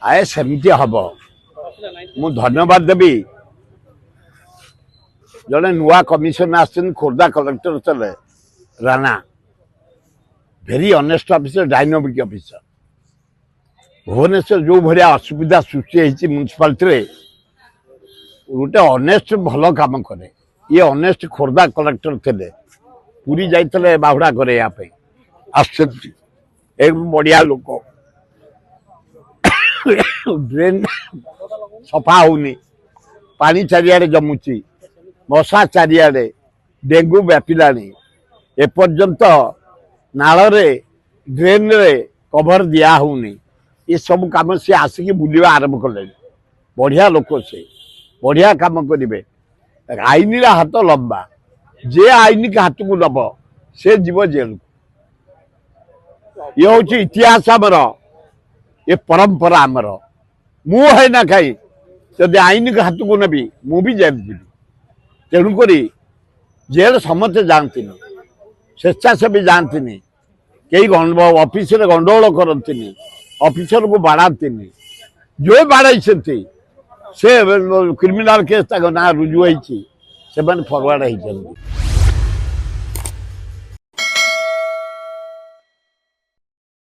आए सेमती हम मु धन्यवाद देवी जड़े नुआ कमिशन आसन खोर्धा कलेक्टर चले Rana very honest officer dynamic officer Bhubaneswar जो भाया असुविधा सृष्टि म्यूनिसिपालिटी गोटे ऑनेस्ट भल काम करे ये ऑनेस्ट खोर्धा कलेक्टर थे पूरी जाते बाहुड़ा करे एक बढ़िया लोक ड्रेन सफा होनी पानी चारिआडे जमुची मशा चारिआडे डेंगू व्यापिला एपर्यंत नाल ड्रेन रे कभर दिया होनी ये सब कम सी आसिक बुलवा आरंभ कले बढ़िया लोक से बढ़िया काम करेंगे आईन हाथ लंबा जे आईन के हाथ को नब से जीव जेल ये हूँ इतिहास आमर ये परंपरा आमर मुझे ना कहीं जब आईन के हाथ को नेबी मु भी जेल जी तेणुक जेल समस्ते जाती स्वेच्छासेवी जाती कई ऑफिस गंडगोल करती ऑफिसर को बाड़ाती जो बाड़ाई से क्रिमिनाल केस ना रुजु होती फरवर्ड होती।